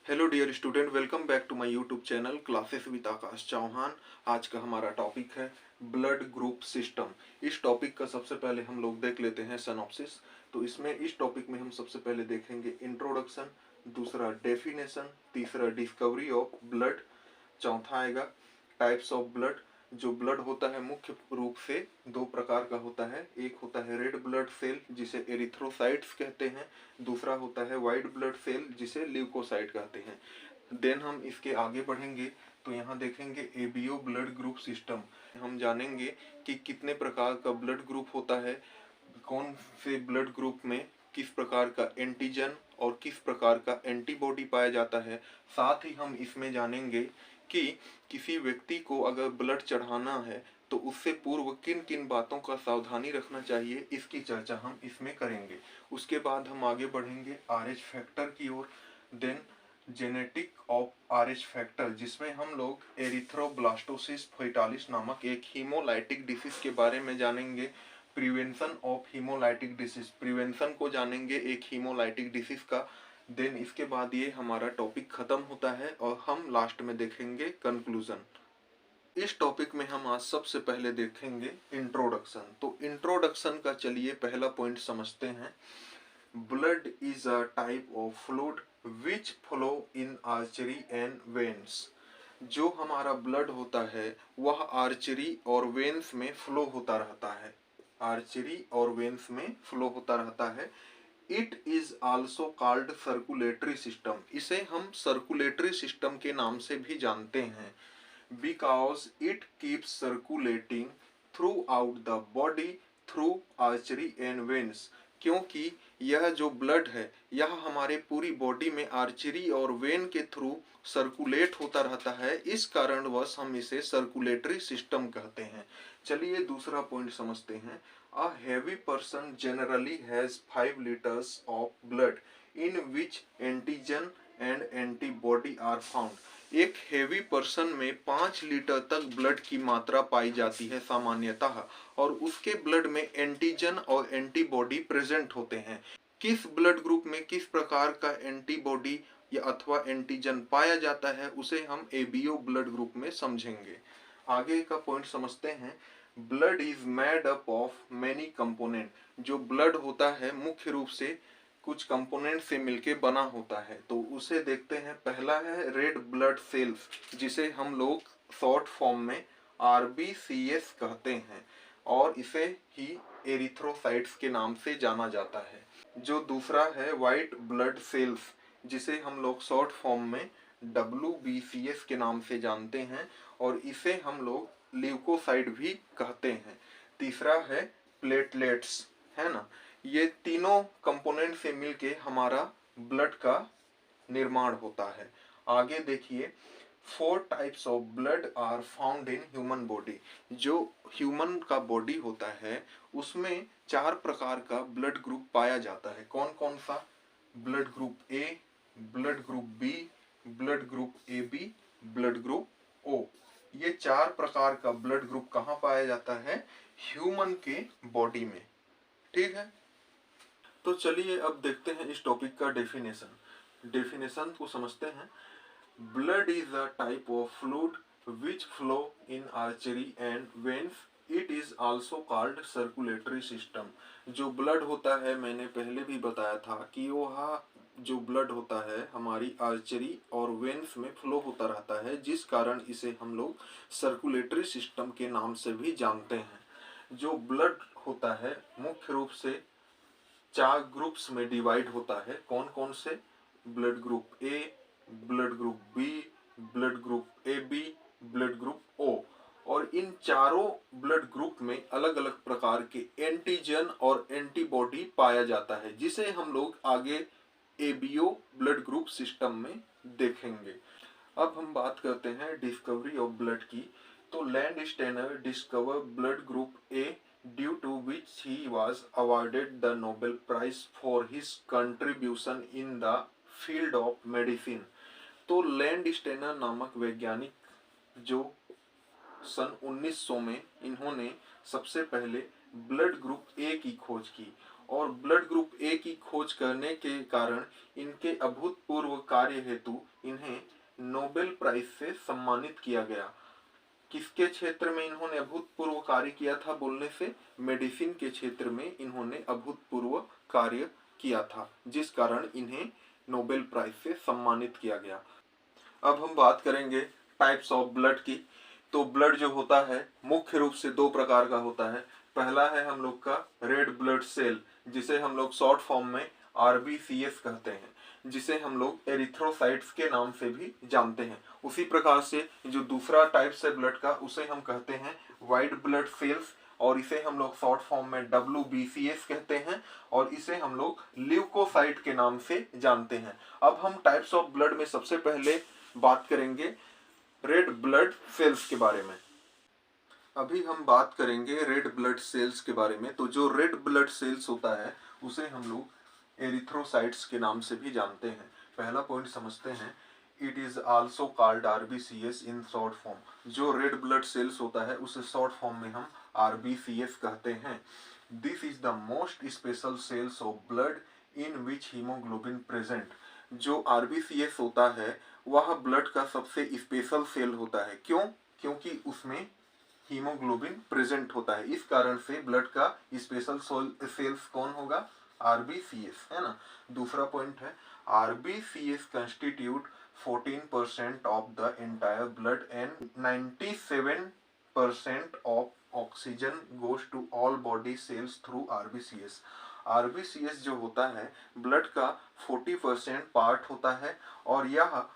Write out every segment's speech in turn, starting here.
Hello dear student, welcome back to my YouTube channel classes with Aakash Chauhan. आज का हमारा topic है ब्लड ग्रुप सिस्टम। इस टॉपिक का सबसे पहले हम लोग देख लेते हैं सिनॉप्सिस। तो इसमें इस टॉपिक में हम सबसे पहले देखेंगे इंट्रोडक्शन, दूसरा डेफिनेशन, तीसरा डिस्कवरी ऑफ ब्लड, चौथा आएगा टाइप्स ऑफ ब्लड। जो ब्लड होता है मुख्य रूप से दो प्रकार का होता है। एक होता है रेड ब्लड सेल जिसे एरिथ्रोसाइट्स कहते हैं, दूसरा होता है वाइट ब्लड सेल जिसे ल्यूकोसाइट कहते हैं। देन हम इसके आगे बढ़ेंगे तो यहाँ देखेंगे एबीओ ब्लड ग्रुप सिस्टम। हम जानेंगे कि कितने प्रकार का ब्लड ग्रुप होता है, कौन से ब्लड ग्रुप में किस प्रकार का एंटीजन और किस प्रकार का एंटीबॉडी पाया जाता है। साथ ही हम इसमें जानेंगे कि किसी व्यक्ति को अगर ब्लड चढ़ाना है तो उससे पूर्व किन किन बातों का सावधानी रखना चाहिए, इसकी चर्चा हम इसमें करेंगे। उसके बाद हम आगे बढ़ेंगे आरएच फैक्टर की ओर। Then genetic of RH factor, जिसमें हम लोग एरिथ्रोब्लास्टोसिस फेटालिस नामक एक हीमोलाइटिक डिसीज के बारे में जानेंगे। Prevention of haemolytic disease, prevention को जानेंगे एक हीमोलाइटिक डिसीज का। देन इसके बाद ये हमारा टॉपिक खत्म होता है और हम लास्ट में देखेंगे कंक्लूजन। इस टॉपिक में हम आज सबसे पहले देखेंगे इंट्रोडक्शन। तो इंट्रोडक्शन का चलिए पहला पॉइंट समझते हैं। Blood is a type of fluid which flow in archery and veins. जो हमारा ब्लड होता है वह आर्चरी और वेन्स में फ्लो होता रहता है, आर्चरी और वेन्स में फ्लो होता रहता है। It is also called circulatory system, इसे हम सर्कुलेटरी सिस्टम के नाम से भी जानते हैं। Because it keeps circulating through out the body through archery and veins, क्योंकि यह जो ब्लड है यह हमारे पूरी बॉडी में आर्चरी और वेन के थ्रू सर्कुलेट होता रहता है। इस कारणवश हम इसे सर्कुलेटरी सिस्टम कहते हैं। चलिए दूसरा पॉइंट समझते हैं। A heavy person generally has 5 liters of blood in which antigen and antibody are found. एक हेवी पर्सन में 5 लीटर तक ब्लड की मात्रा पाई जाती है सामान्यतः, और उसके ब्लड में एंटीजन और एंटीबॉडी प्रेजेंट होते हैं। किस ब्लड ग्रुप में किस प्रकार का एंटीबॉडी या अथवा एंटीजन पाया जाता है उसे हम एबीओ ब्लड ग्रुप में समझेंगे। आगे का पॉइंट समझते हैं। Blood is made up of many component. जो ब्लड होता है मुख्य रूप से कुछ कंपोनेंट से मिलके बना होता है, तो उसे देखते हैं। पहला है रेड ब्लड सेल्स, जिसे हम लोग शॉर्ट फॉर्म में आरबीसीएस कहते हैं, और इसे ही एरिथ्रोसाइट्स के नाम से जाना जाता है। जो दूसरा है वाइट ब्लड सेल्स, जिसे हम लोग शॉर्ट फॉर्म में डब्ल्यूबीसीएस के नाम से जानते हैं, और इसे हम लोग ल्यूकोसाइट भी कहते हैं। तीसरा है प्लेटलेट्स, है ना। ये तीनों कंपोनेंट से मिलके हमारा ब्लड का निर्माण होता है। आगे देखिए, 4 types of blood are found in human body. जो ह्यूमन का बॉडी होता है उसमें 4 प्रकार का ब्लड ग्रुप पाया जाता है। कौन कौन सा? Blood group A, blood group B, blood group A B, blood group O. ये 4 प्रकार का ब्लड ग्रुप कहाँ पाया जाता है? ह्यूमन के बॉडी में। ठीक है, तो चलिए अब देखते हैं इस टॉपिक का डेफिनेशन। डेफिनेशन को समझते हैं। Blood is a type of fluid which flow in archery and veins. It is also called circulatory system. जो ब्लड होता है, मैंने पहले भी बताया था कि वह जो ब्लड होता है हमारी आर्चरी और वेन्स में फ्लो होता रहता है, जिस कारण इसे हम लोग सर्कुलेटरी सिस्टम के नाम से भी जानते हैं। जो ब्लड होता है मुख्य रूप से 4 ग्रुप्स में डिवाइड होता है। कौन कौन से? Blood group A, blood group B, blood group A B, blood group O. और इन चारों ब्लड ग्रुप में अलग अलग प्रकार के एंटीजन और एंटीबॉडी पाया जाता है, जिसे हम लोग आगे एबीओ ब्लड ग्रुप सिस्टम में देखेंगे। अब हम बात करते हैं डिस्कवरी ऑफ ब्लड की। तो Landsteiner discover blood group A, due to which he was awarded the Nobel Prize for his contribution in the field of medicine। तो लैंड स्टेनर नामक वैज्ञानिक जो सन 1900 में इन्होंने सबसे पहले ब्लड ग्रुप ए की खोज की, और ब्लड ग्रुप ए की खोज करने के कारण इनके अभूतपूर्व कार्य हेतु इन्हें नोबेल प्राइज से सम्मानित किया गया। किसके क्षेत्र में इन्होंने अभूतपूर्व कार्य किया था बोलने से, मेडिसिन के क्षेत्र में इन्होंने अभूतपूर्व कार्य किया था, जिस कारण इन्हें नोबेल प्राइज से सम्मानित किया गया। अब हम बात करेंगे टाइप्स ऑफ ब्लड की। तो ब्लड जो होता है मुख्य रूप से दो प्रकार का होता है। पहला है हम लोग का रेड ब्लड सेल, जिसे हम लोग शॉर्ट फॉर्म में RBCS कहते हैं, जिसे हम लोग एरिथ्रोसाइट्स के नाम से भी जानते हैं। उसी प्रकार से जो दूसरा टाइप्स है ब्लड का, उसे हम कहते हैं व्हाइट ब्लड सेल्स, और इसे हम लोग शॉर्ट फॉर्म में WBCS कहते हैं, और इसे हम लोग ल्यूकोसाइट के नाम से जानते हैं। अब हम टाइप्स ऑफ ब्लड में सबसे पहले बात करेंगे रेड ब्लड सेल्स के बारे में। अभी हम बात करेंगे रेड ब्लड सेल्स के बारे में। तो जो रेड ब्लड सेल्स होता है उसे हम लोग एरिथ्रोसाइट्स के नाम से भी जानते हैं। पहला पॉइंट समझते हैं, it is also called RBCS in short form. जो रेड ब्लड सेल्स होता है उसे शॉर्ट फॉर्म में हम RBCS कहते हैं। This is the most special cells of blood in which haemoglobin present. जो RBCS होता है वह ब्लड का सबसे स्पेशल सेल होता है। क्यों? क्योंकि उसमें हीमोग्लोबिन प्रेजेंट होता है। इस कारण से ब्लड का स्पेशल सेल्स कौन होगा? RBCS, है ना। दूसरा पॉइंट है, RBCS constitute 14% of the entire blood and 97% of oxygen goes to all body cells through RBCS। RBCS जो होता है ब्लड का 40% पार्ट होता है, और यह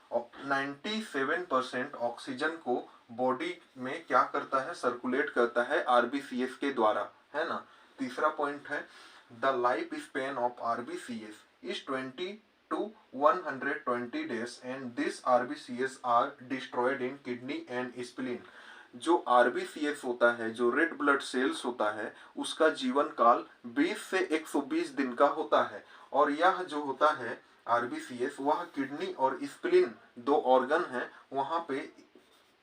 97% ऑक्सीजन को बॉडी में क्या करता है? सर्कुलेट करता है RBCS के द्वारा, है ना। तीसरा पॉइंट है, the life span of RBCS is 20 to 120 days and this RBCS are destroyed in kidney and spleen। जो RBCS होता है, जो रेड ब्लड सेल्स होता है, उसका जीवन काल 20 से 120 दिन का होता है, और यह जो होता है RBCS वह किडनी और स्प्लीन दो ऑर्गन है, वहां पे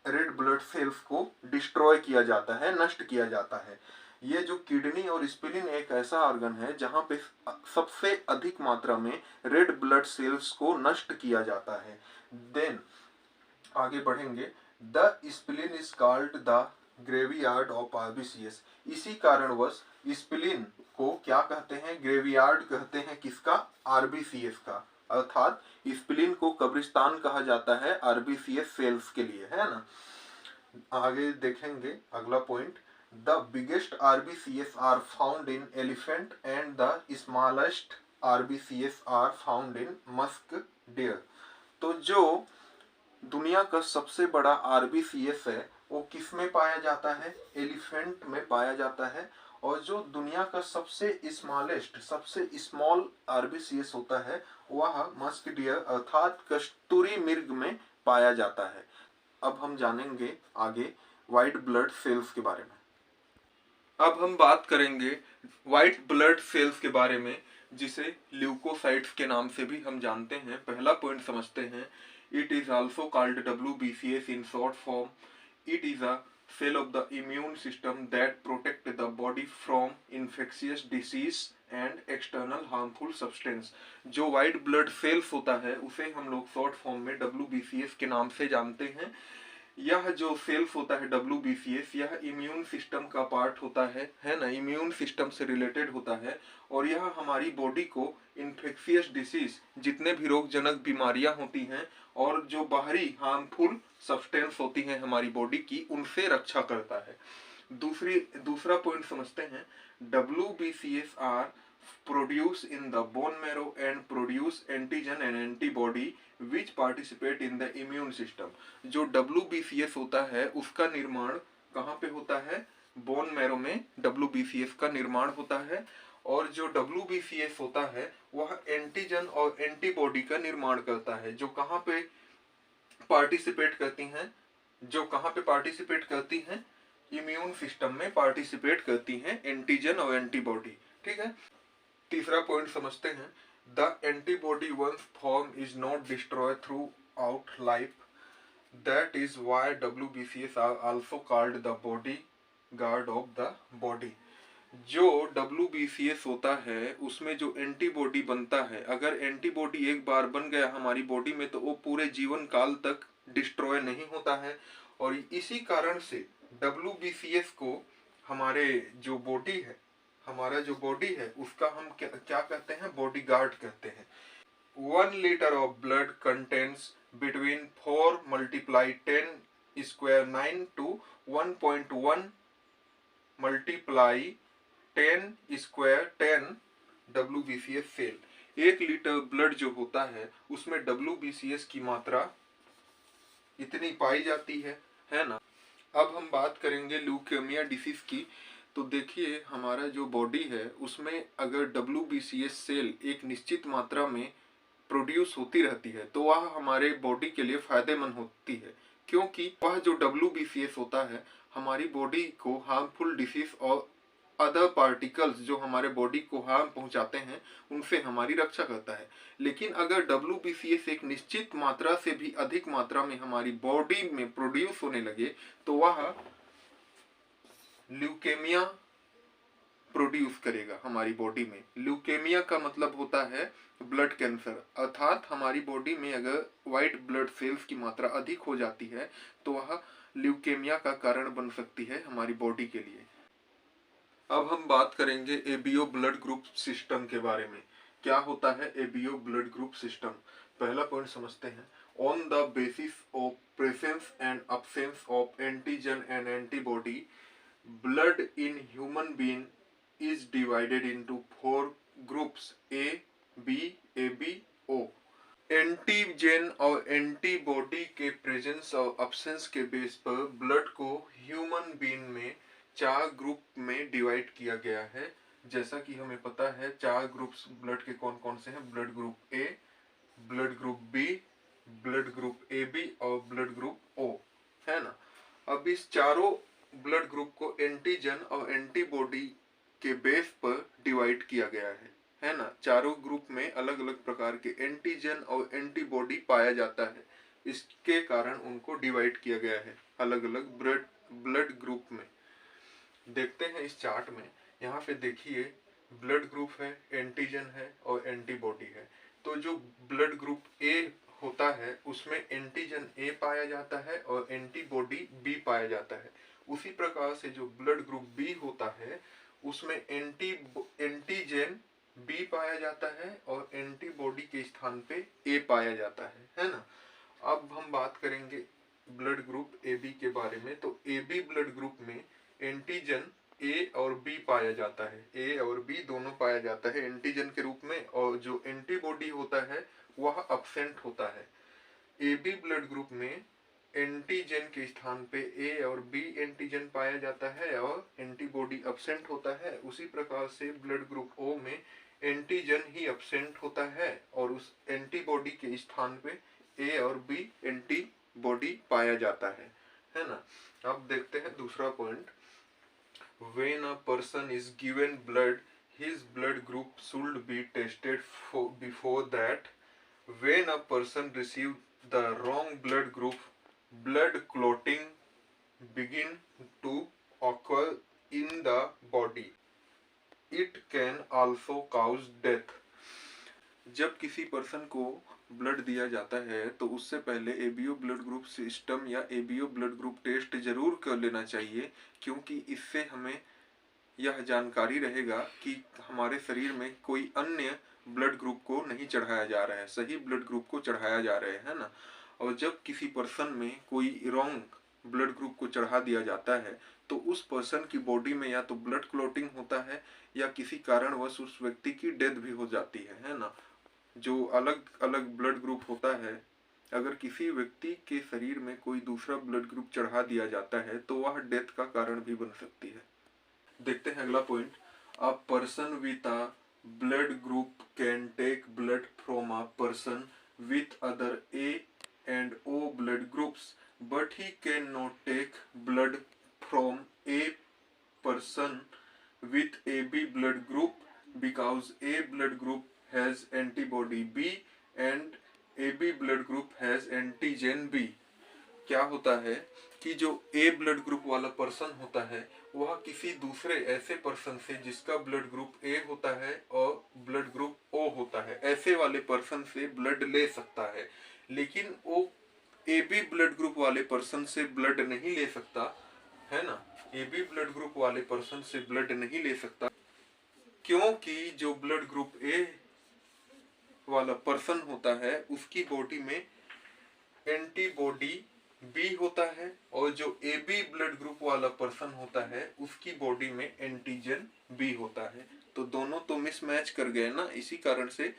रेड ब्लड सेल्स को डिस्ट्रॉय किया जाता है, नष्ट किया जाता है। ये जो किडनी और स्प्लीन एक ऐसा ऑर्गन है जहां पे सबसे अधिक मात्रा में रेड ब्लड सेल्स को नष्ट किया जाता है। देन आगे बढ़ेंगे, the spleen is called the graveyard of RBCS। इसी कारणवश स्प्लीन को क्या कहते हैं? ग्रेवयार्ड कहते हैं। किसका? RBCS का। अर्थात स्प्लीन को कब्रिस्तान कहा जाता है RBCS सेल्स के लिए, है ना। आगे देखेंगे अगला point, the biggest RBCS are found in elephant and the smallest RBCS are found in musk deer. तो जो दुनिया का सबसे बड़ा RBCS है वो किस में पाया जाता है? एलिफेंट में पाया जाता है। और जो दुनिया का सबसे स्मॉलेस्ट, सबसे स्मॉल RBCS होता है वह मस्क डियर अर्थात कस्तूरी मृग में पाया जाता है। अब हम जानेंगे आगे व्हाइट ब्लड सेल्स के बारे में। अब हम बात करेंगे व्हाइट ब्लड सेल्स के बारे में, जिसे ल्यूकोसाइट्स के नाम से भी हम जानते हैं। पहला पॉइंट समझते हैं, it is also called WBCS in short form. It is a cell of the immune system that protect the body from infectious disease and external harmful substance। जो white blood cells होता है उसे हम लोग short form में WBCS के नाम से जानते हैं। यह जो सेल्स होता है WBCS, यह इम्यून सिस्टम का पार्ट होता है ना, इम्यून सिस्टम से रिलेटेड होता है, और यह हमारी बॉडी को इन्फेक्शियस डिसीज, जितने भी रोगजनक बीमारियां होती हैं और जो बाहरी हार्मफुल सब्सटेंस होती हैं हमारी बॉडी की, उनसे रक्षा करता है। दूसरा पॉइंट समझते हैं, WBCS are produce in the bone marrow and produce antigen and antibody which participate in the immune system। जो WBCS होता है उसका निर्माण कहाँ पे होता है? बोन मैरो में WBCS का निर्माण होता है, और जो WBCS होता है वह एंटीजन और एंटीबॉडी का निर्माण करता है, जो कहाँ पे पार्टिसिपेट करती हैं? जो कहाँ पे पार्टिसिपेट करती हैं? इम्यून सिस्टम में पार्टिसिपेट करती हैं एंटीजन और एंटीबॉडी, ठीक है। तीसरा पॉइंट समझते हैं, the antibody once formed is not destroy throughout life, that is why WBCS are also called the bodyguard of the body. जो WBCS होता है उसमें जो एंटीबॉडी बनता है, अगर एंटीबॉडी एक बार बन गया हमारी बॉडी में तो वो पूरे जीवन काल तक डिस्ट्रॉय नहीं होता है। और इसी कारण से WBCS को हमारे जो बॉडी है, हमारा जो बॉडी है उसका हम क्या कहते हैं, बॉडी गार्ड कहते हैं। 1 liter of blood contains between 4 multiply 10 square 9 to 1.1 multiply 10 square 10 WBCS cell. 1 litre blood जो होता है उसमें WBCS की मात्रा इतनी पाई जाती है ना। अब हम बात करेंगे ल्यूकेमिया डिसीज की। तो देखिए हमारा जो बॉडी है उसमें अगर WBCS सेल एक निश्चित मात्रा में प्रोड्यूस होती रहती है तो वह हमारे बॉडी के लिए फायदेमंद होती है, क्योंकि वह जो WBCS होता है हमारी बॉडी को हार्मफुल डिसीज और अदर पार्टिकल्स जो हमारे बॉडी को हार्म पहुंचाते हैं उनसे हमारी रक्षा करता है। लेकिन अगर WBCS एक निश्चित मात्रा से भी अधिक मात्रा में हमारी बॉडी में प्रोड्यूस होने लगे तो वह ल्यूकेमिया प्रोड्यूस करेगा हमारी बॉडी में। ल्यूकेमिया का मतलब होता है ब्लड कैंसर, अर्थात हमारी बॉडी में अगर व्हाइट ब्लड सेल्स की मात्रा अधिक हो जाती है तो वह ल्यूकेमिया का कारण बन सकती है हमारी बॉडी के लिए। अब हम बात करेंगे एबीओ ब्लड ग्रुप सिस्टम के बारे में। क्या होता है एबीओ ब्लड ग्रुप सिस्टम? पहला पॉइंट समझते हैं। On the basis of presence and absence of antigen and antibody, blood in human being is divided into 4 groups A, B, AB, O। Antigen और एंटीबॉडी के प्रेजेंस और absence के base पर blood को human being में 4 group में divide किया गया है। जैसा कि हमें पता है 4 ग्रुप्स ब्लड के कौन कौन से हैं, blood group A, blood group B, blood group A B और ब्लड ग्रुप ओ, है ना। अब इस चारों ब्लड ग्रुप को एंटीजन और एंटीबॉडी के बेस पर डिवाइड किया गया है ना। चारों ग्रुप में अलग अलग प्रकार के एंटीजन और एंटीबॉडी पाया जाता है, इसके कारण उनको डिवाइड किया गया है अलग अलग ब्लड ग्रुप में। देखते हैं इस चार्ट में, यहाँ पे देखिए ब्लड ग्रुप है, एंटीजन है और एंटीबॉडी है। तो जो ब्लड ग्रुप ए होता है उसमें एंटीजन ए पाया जाता है और एंटीबॉडी बी पाया जाता है। उसी प्रकार से जो ब्लड ग्रुप बी होता है उसमें एंटीजन बी पाया जाता है और एंटीबॉडी के स्थान पे ए पाया जाता है ना। अब हम बात करेंगे ब्लड ग्रुप ए बी के बारे में। तो ए बी ब्लड ग्रुप में एंटीजन ए और बी पाया जाता है, ए और बी दोनों पाया जाता है एंटीजन के रूप में, और जो एंटीबॉडी होता है वह अब्सेंट होता है। ए बी ब्लड ग्रुप में एंटीजन के स्थान पे ए और बी एंटीजन पाया जाता है और एंटीबॉडी अब्सेंट होता है। उसी प्रकार से ब्लड ग्रुप ओ में एंटीजन ही अब्सेंट होता है और उस एंटीबॉडी के स्थान पे ए और बी एंटीबॉडी पाया जाता है ना। अब देखते हैं दूसरा point. When a person is given blood, his blood group should be tested before that. When a person receives the wrong blood group, blood clotting begin to occur in the body. It can also cause death. जब किसी person को blood दिया जाता है तो उससे पहले ABO blood group system या एबीओ ब्लड ग्रुप टेस्ट जरूर कर लेना चाहिए, क्योंकि इससे हमें यह जानकारी रहेगा कि हमारे शरीर में कोई अन्य ब्लड ग्रुप को नहीं चढ़ाया जा रहा है, सही ब्लड ग्रुप को चढ़ाया जा रहा है ना। और जब किसी पर्सन में कोई रॉन्ग ब्लड ग्रुप को चढ़ा दिया जाता है तो उस पर्सन की बॉडी में या तो ब्लड क्लॉटिंग होता है या किसी कारणवश उस व्यक्ति की डेथ भी हो जाती है ना। जो अलग अलग ब्लड ग्रुप होता है, अगर किसी व्यक्ति के शरीर में कोई दूसरा ब्लड ग्रुप चढ़ा दिया जाता है तो वह डेथ का कारण भी बन सकती है। देखते हैं अगला point. A person with a blood group can take blood from a person with other A and O blood groups, but he can not take blood from a person with A B blood group because A blood group has antibody B and AB blood group has antigen B। क्या होता है कि जो ए blood group वाला person होता है वह किसी दूसरे ऐसे पर्सन से जिसका ब्लड ग्रुप ए होता है और ब्लड ग्रुप ओ होता है, ऐसे वाले पर्सन से ब्लड ले सकता है, लेकिन वो ए बी ब्लड ग्रुप वाले पर्सन से ब्लड नहीं ले सकता, है ना। ए बी ब्लड ग्रुप वाले पर्सन से ब्लड नहीं ले सकता क्योंकि जो ब्लड ग्रुप ए वाला पर्सन होता है उसकी बॉडी में एंटीबॉडी बी होता है और जो ए बी ब्लड ग्रुप वाला पर्सन होता है उसकी बॉडी में एंटीजन बी होता है। तो दोनों तो मिसमैच कर गए ना, इसी कारण से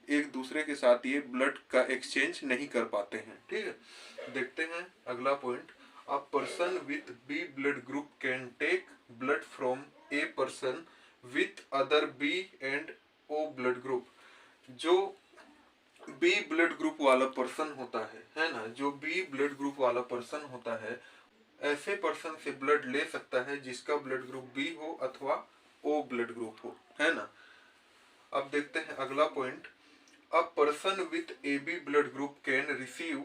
एक दूसरे के साथ ये ब्लड का एक्सचेंज नहीं कर पाते हैं। ठीक है, देखते हैं अगला point. A person with B blood group can take blood from a person with other B and O blood group. जो बी ब्लड ग्रुप वाला पर्सन होता है ना, जो बी ब्लड ग्रुप वाला पर्सन होता है ऐसे पर्सन से ब्लड ले सकता है जिसका ब्लड ग्रुप बी हो अथवा ओ ब्लड ग्रुप हो, है ना। अब देखते हैं अगला point. A person with A B blood group can receive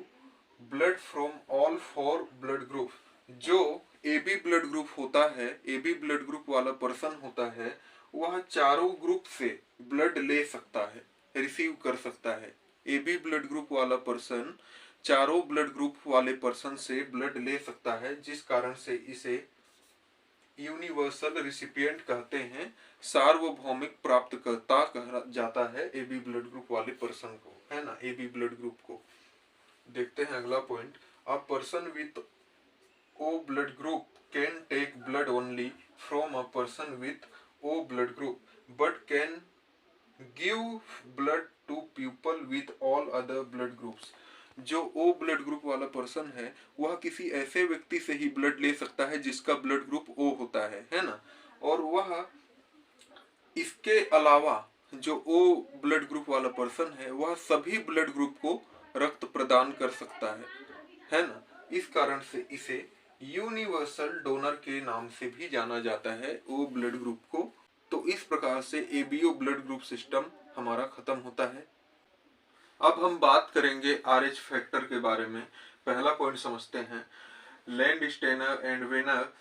blood from all four blood group. जो ए बी ब्लड ग्रुप होता है, ए बी ब्लड ग्रुप वाला पर्सन होता है, वह चारों ग्रुप से ब्लड ले सकता है, रिसीव कर सकता है। ए बी ब्लड ग्रुप वाला पर्सन चारों ब्लड ग्रुप वाले पर्सन से ब्लड ले सकता है, जिस कारण से इसे यूनिवर्सल रिसिपिएंट कहते हैं, सार्वभौमिक प्राप्तकर्ता कहा जाता है ए बी ब्लड ग्रुप वाले पर्सन को, है ना, ए बी ब्लड ग्रुप को। देखते हैं अगला point. A person with O blood group can take blood only from a person with O blood group but can give blood to people with all other blood groups. जो O blood group वाला person है वह किसी ऐसे व्यक्ति से ही blood ले सकता है जिसका ब्लड ग्रुप ओ होता है ना, और वह इसके अलावा जो ओ ब्लड ग्रुप वाला पर्सन है वह सभी ब्लड ग्रुप को रक्त प्रदान कर सकता है ना। इस कारण से इसे यूनिवर्सल डोनर के नाम से भी जाना जाता है ओ ब्लड ग्रुप को। तो इस प्रकार से एबीओ ब्लड ग्रुप सिस्टम हमारा खत्म होता है। अब हम बात करेंगे आरएच फैक्टर के बारे में। पहला पॉइंट समझते हैं। Landsteiner and Vanern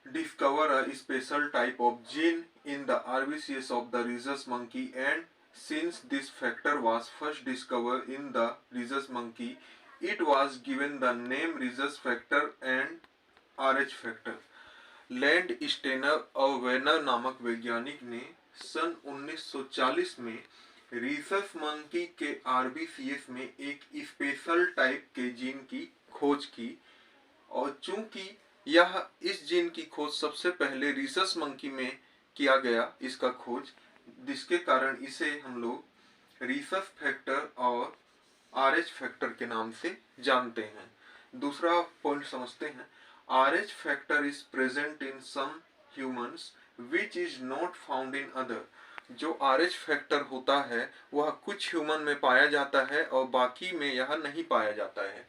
discover a special type of gene in the RBCs of the rhesus monkey, and since this factor was first discovered in the rhesus monkey, it was given the name rhesus factor and RH factor. Landsteiner और Wiener नामक वैज्ञानिक ने सन 1940 में Rhesus monkey के RBCs में एक special type के gene की खोज की, और चूंकि यह इस जीन की खोज सबसे पहले रीसस मंकी में किया गया, इसका खोज, जिसके कारण इसे हम लोग रीसस फैक्टर और आरएच फैक्टर के नाम से जानते हैं। दूसरा पॉइंट समझते हैं। RH factor is present in some humans which is not found in other. जो RH फैक्टर होता है वह कुछ ह्यूमन में पाया जाता है और बाकी में यह नहीं पाया जाता है।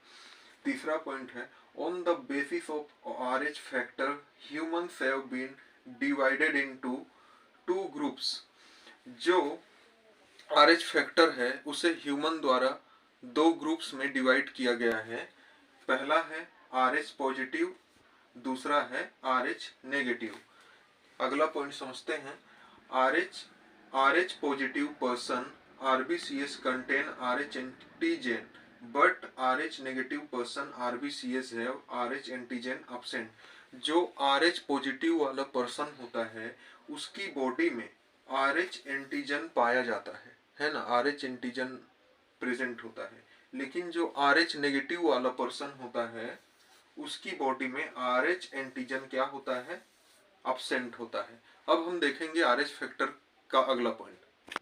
तीसरा पॉइंट है, on the basis of RH factor humans have been divided into two groups. जो RH फैक्टर है उसे ह्यूमन द्वारा दो ग्रुप्स में डिवाइड किया गया है। पहला है RH पॉजिटिव, दूसरा है RH नेगेटिव। अगला पॉइंट समझते हैं। RH positive person RBCS contain RH antigen but RH negative person RBCS have RH antigen absent. जो RH पॉजिटिव वाला पर्सन होता है उसकी बॉडी में RH एंटीजन पाया जाता है ना, RH एंटीजन प्रेजेंट होता है, लेकिन जो RH नेगेटिव वाला पर्सन होता है उसकी बॉडी में RH एंटीजन क्या होता है, एब्सेंट होता है। अब हम देखेंगे RH फैक्टर का अगला पॉइंट।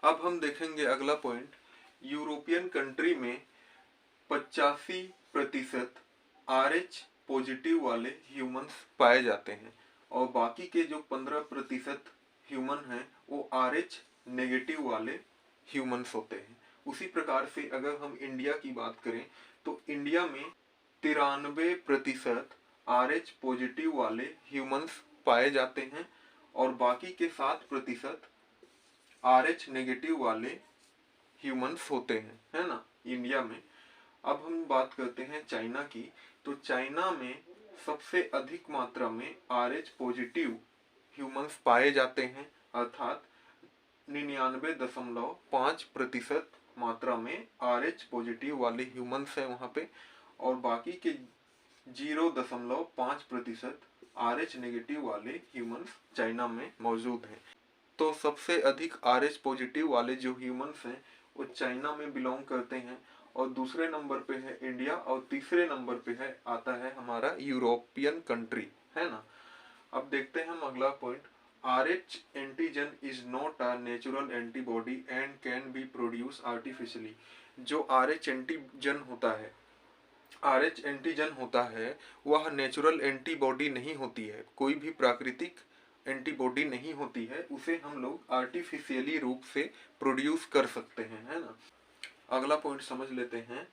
अब हम देखेंगे अगला पॉइंट। यूरोपियन कंट्री में 85% RH पॉजिटिव वाले ह्यूमंस पाए जाते हैं और बाकी के जो 15% ह्यूमन हैं वो RH नेगेटिव वाले ह्यूमंस होते हैं। उसी प्रकार से अगर हम इंडिया की बात करें तो इंडिया में 93% RH पॉजिटिव वाले ह्यूमंस पाए जाते हैं और बाकी के 7% RH नेगेटिव वाले ह्यूमंस होते हैं, है ना, इंडिया में। अब हम बात करते हैं चाइना की। तो चाइना में सबसे अधिक मात्रा में RH पॉजिटिव ह्यूमंस पाए जाते हैं, अर्थात 99.5% मात्रा में RH पॉजिटिव वाले ह्यूमंस हैं वहाँ पे, और बाकी के 0.5% RH नेगेटिव वाले ह्यूमंस चाइना में मौजूद हैं। तो सबसे अधिक RH पॉजिटिव वाले जो ह्यूमंस हैं वो चाइना में बिलोंग करते हैं, और दूसरे नंबर पे है इंडिया, और तीसरे नंबर पे है आता है हमारा यूरोपियन कंट्री, है ना। अब देखते हैं हम अगला point. RH antigen is not a natural antibody and can be produce artificially. जो RH एंटीजन होता है, RH एंटीजन होता है, वह नेचुरल एंटीबॉडी नहीं होती है, कोई भी प्राकृतिक एंटीबॉडी नहीं होती है, उसे हम लोग आर्टिफिशियली रूप से प्रोड्यूस कर सकते हैं, है ना। अगला पॉइंट समझ लेते हैं।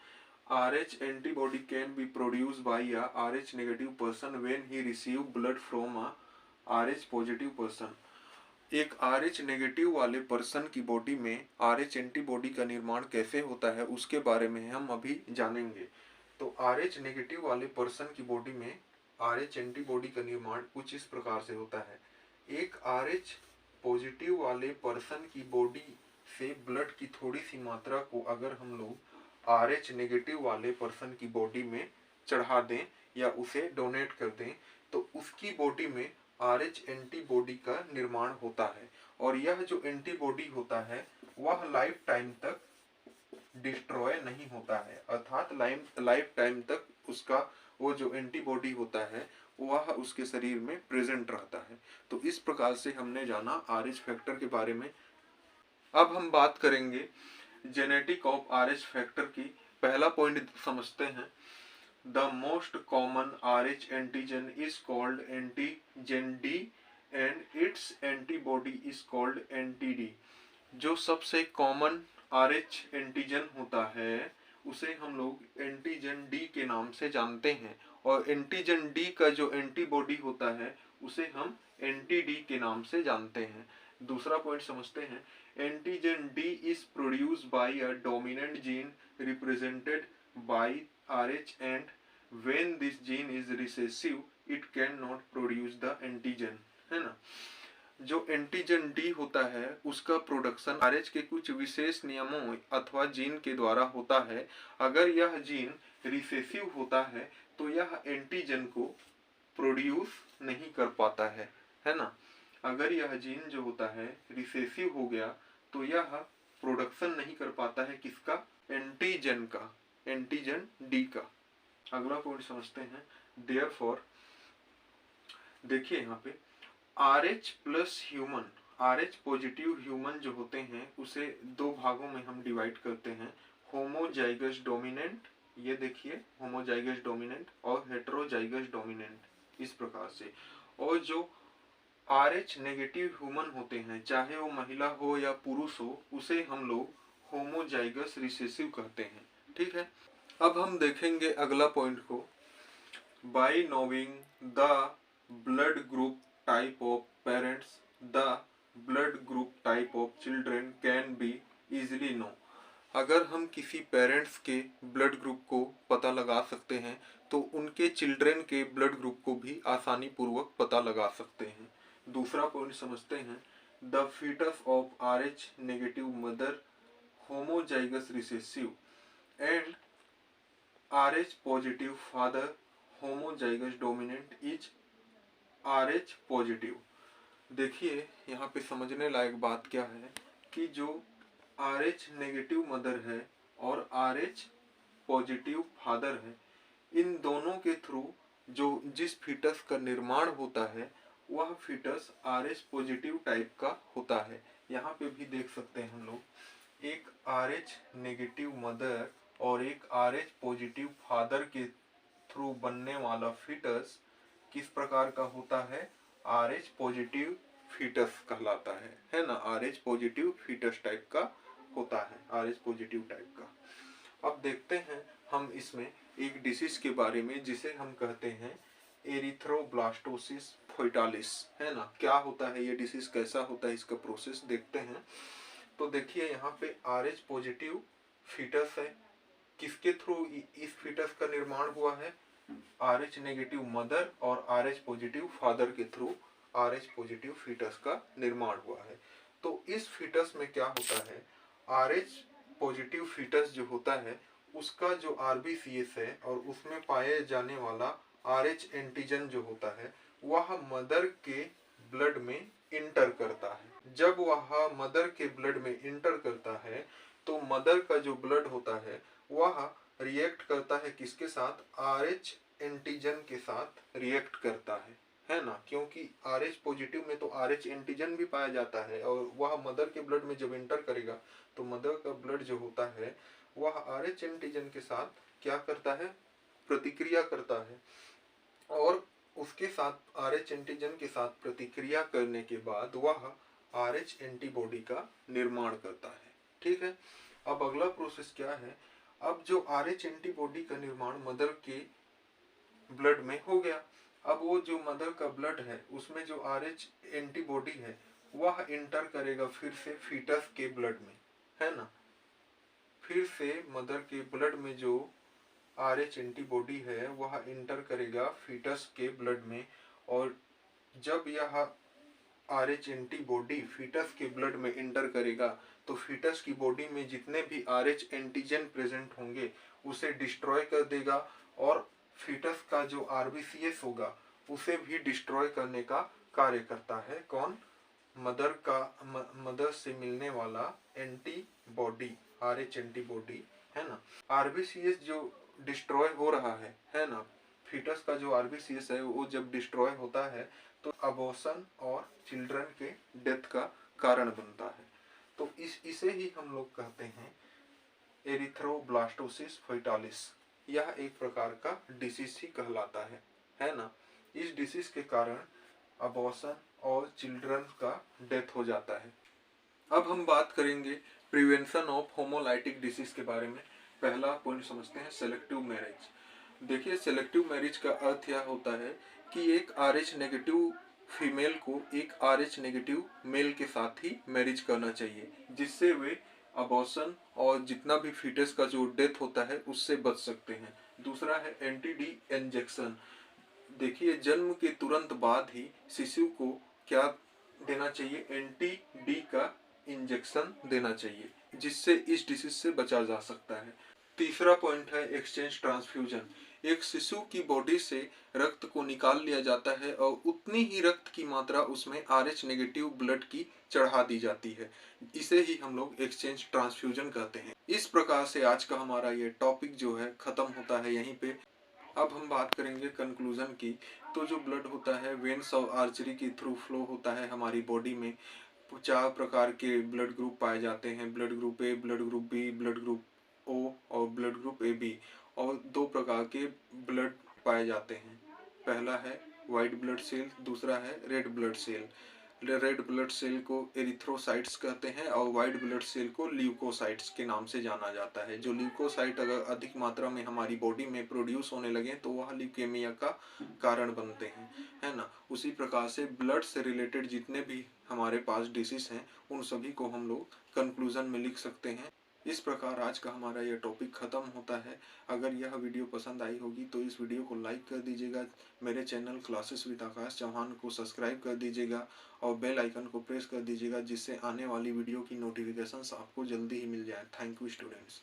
RH antibody can be produce by a RH negative person when he receive blood from a RH positive person. एक RH नेगेटिव वाले पर्सन की बॉडी में RH एंटीबॉडी का निर्माण कैसे होता है उसके बारे में हम अभी जानेंगे। तो RH नेगेटिव वाले पर्सन की बॉडी में RH एंटीबॉडी का निर्माण कुछ इस प्रकार से होता है। एक RH पॉजिटिव वाले पर्सन की बॉडी से ब्लड की थोड़ी सी मात्रा को अगर हम लोग RH नेगेटिव वाले पर्सन की बॉडी में चढ़ा दें या उसे डोनेट कर दें, तो उसकी बॉडी में RH एंटीबॉडी का निर्माण होता है, और यह जो एंटीबॉडी होता है वह लाइफ टाइम तक डिस्ट्रॉय नहीं होता है, अर्थात लाइफ टाइम तक उसका वो जो एंटीबॉडी होता है वह उसके शरीर में प्रेजेंट रहता है। तो इस प्रकार से हमने जाना RH फैक्टर के बारे में। अब हम बात करेंगे जेनेटिक ऑफ RH फैक्टर की। पहला पॉइंट समझते हैं। The most common RH antigen is called antigen D and its antibody is called anti. जो सबसे कॉमन RH एंटीजन होता है उसे हम लोग एंटीजन D के नाम से जानते हैं, और एंटीजन D का जो एंटीबॉडी होता है उसे हम एंटी-D के नाम से जानते हैं। दूसरा पॉइंट समझते हैं। Antigen D is produced by a dominant gene represented by RH and when this gene is recessive it can not produce the antigen, है ना। जो एंटीजन D होता है उसका प्रोडक्शन RH के कुछ विशेष नियमों अथवा जीन के द्वारा होता है। अगर यह जीन रिसेसिव होता है तो यह एंटीजन को प्रोड्यूस नहीं कर पाता है ना। अगर यह जीन जो होता है रिसेसिव हो गया तो यह प्रोडक्शन नहीं कर पाता है किसका, एंटीजन का, एंटीजन D का। अगला पॉइंट समझते हैं। देयरफॉर देखिए यहाँ पे RH plus human, RH positive human जो होते हैं उसे दो भागों में हम डिवाइड करते हैं। होमोजाइगस डोमिनेंट, ये देखिए होमोजाइगस डोमिनेंट, और हेटेरोजाइगस डोमिनेंट, इस प्रकार से। और जो RH नेगेटिव ह्यूमन होते हैं चाहे वो महिला हो या पुरुष हो उसे हम लोग होमोजाइगस रिसेसिव कहते हैं, ठीक है। अब हम देखेंगे अगला पॉइंट को। Bye knowing the blood group type of parents, the blood group type of children can be easily known। अगर हम किसी पेरेंट्स के ब्लड ग्रुप को पता लगा सकते हैं तो उनके चिल्ड्रन के ब्लड ग्रुप को भी आसानी पूर्वक पता लगा सकते हैं। दूसरा पॉइंट समझते हैं। The foetus of RH negative mother homozygous recessive and RH positive father homozygous dominant is RH positive. देखिए यहाँ पे समझने लायक बात क्या है कि जो RH नेगेटिव मदर है और RH पॉजिटिव फादर है, इन दोनों के थ्रू जो जिस फीटस का निर्माण होता है वह फीटस RH पॉजिटिव टाइप का होता है। यहाँ पे भी देख सकते हैं हम लोग, एक RH नेगेटिव मदर और एक RH पॉजिटिव फादर के थ्रू बनने वाला फीटस किस प्रकार का होता है, RH पॉजिटिव फीटस कहलाता है ना। RH पॉजिटिव फीटस टाइप का होता है, RH पॉजिटिव टाइप का। अब देखते हैं हम इसमें एक डिसीज के बारे में जिसे हम कहते हैं एरिथ्रोब्लास्टोसिस फोइटालिस, है ना। क्या होता है ये डिसीज, कैसा होता है, इसका प्रोसेस देखते हैं। तो देखिए यहाँ पे RH पॉजिटिव फीटस है, किसके थ्रू इस फीटस का निर्माण हुआ है? RH नेगेटिव मदर और RH पॉजिटिव फादर के थ्रू RH पॉजिटिव फीटस का निर्माण हुआ है। तो इस फीटस में क्या होता है, RH पॉजिटिव फीटस जो होता है उसका जो RBCS है और उसमें पाए जाने वाला RH एंटीजन जो होता है वह मदर के ब्लड में इंटर करता है। जब वह मदर के ब्लड में इंटर करता है तो मदर का जो ब्लड होता है वह रिएक्ट करता है किसके साथ? RH एंटीजन के साथ रिएक्ट करता है ना, क्योंकि RH पॉजिटिव में तो RH एंटीजन भी पाया जाता है और वह मदर के ब्लड में जब इंटर करेगा तो मदर का ब्लड जो होता है वह RH एंटीजन के साथ क्या करता है? प्रतिक्रिया करता है और उसके साथ RH एंटीजन के साथ प्रतिक्रिया करने के बाद वह RH एंटीबॉडी का निर्माण करता है। ठीक है, अब अगला प्रोसेस क्या है? अब जो RH एंटीबॉडी का निर्माण मदर के ब्लड में हो गया, अब वो जो मदर का ब्लड है उसमें जो RH एंटीबॉडी है वह इंटर करेगा फिर से फीटस के ब्लड में, है ना। फिर से मदर के ब्लड में जो RH एंटीबॉडी है वह इंटर करेगा फीटस के ब्लड में, और जब यह RH एंटीबॉडी फीटस के ब्लड में इंटर करेगा तो फीटस की बॉडी में जितने भी RH एंटीजन प्रेजेंट होंगे उसे डिस्ट्रॉय कर देगा और फीटस का जो RBCS होगा उसे भी डिस्ट्रॉय करने का कार्य करता है। कौन? मदर से मिलने वाला एंटीबॉडी, RH एंटीबॉडी, है ना। RBCS जो डिस्ट्रॉय हो रहा है ना, फीटस का जो RBCS है वो जब डिस्ट्रॉय होता है तो अबॉर्शन और चिल्ड्रन के डेथ का कारण बनता है। तो इसे ही हम लोग कहते हैं एरिथ्रोब्लास्टोसिस फेटालिस। यह एक प्रकार का डिसीज ही कहलाता है ना। इस डिसीज के कारण अबॉर्शन और चिल्ड्रन का डेथ हो जाता है। अब हम बात करेंगे प्रिवेंशन ऑफ होमोलाइटिक डिसीज के बारे में। पहला पॉइंट समझते हैं सेलेक्टिव मैरिज। देखिए, सेलेक्टिव मैरिज का अर्थ यह होता है कि एक RH नेगेटिव फीमेल को एक RH नेगेटिव मेल के साथ ही मैरिज करना चाहिए, जिससे वे अबॉर्शन और जितना भी फीटस का जो डेथ होता है उससे बच सकते हैं। दूसरा है एंटी-डी इंजेक्शन। देखिए, जन्म के तुरंत बाद ही शिशु को क्या देना चाहिए? एंटी-डी का इंजेक्शन देना चाहिए, जिससे इस डिसीज से बचा जा सकता है। तीसरा पॉइंट है एक्सचेंज ट्रांसफ्यूजन। एक शिशु की बॉडी से रक्त को निकाल लिया जाता है और उतनी ही रक्त की मात्रा उसमें RH नेगेटिव ब्लड की चढ़ा दी जाती है। इसे ही हम लोग एक्सचेंज ट्रांसफ्यूजन कहते हैं। इस प्रकार से आज का हमारा ये टॉपिक जो है खत्म होता है यहीं पे। अब हम बात करेंगे कंक्लूजन की। तो जो ब्लड होता है वेन्स और आर्चरी के थ्रू फ्लो होता है हमारी बॉडी में। 4 प्रकार के ब्लड ग्रुप पाए जाते हैं, blood group A, blood group B, blood group O और ब्लड ग्रुप AB। और 2 प्रकार के ब्लड पाए जाते हैं। पहला है वाइट ब्लड सेल, दूसरा है red blood cell. Red blood cell को एरिथ्रोसाइट्स कहते हैं और वाइट ब्लड सेल को ल्यूकोसाइट्स के नाम से जाना जाता है। जो ल्यूकोसाइट अगर अधिक मात्रा में हमारी बॉडी में प्रोड्यूस होने लगे तो वह ल्यूकेमिया का कारण बनते हैं, है ना। उसी प्रकार से ब्लड से रिलेटेड जितने भी हमारे पास डिसीज हैं उन सभी को हम लोग कंक्लूजन में लिख सकते हैं। इस प्रकार आज का हमारा यह टॉपिक खत्म होता है। अगर यह वीडियो पसंद आई होगी तो इस वीडियो को लाइक कर दीजिएगा, मेरे channel classes with Aakash Chauhan को सब्सक्राइब कर दीजिएगा और बेल आइकन को प्रेस कर दीजिएगा, जिससे आने वाली वीडियो की नोटिफिकेशंस आपको जल्दी ही मिल जाए। Thank you students.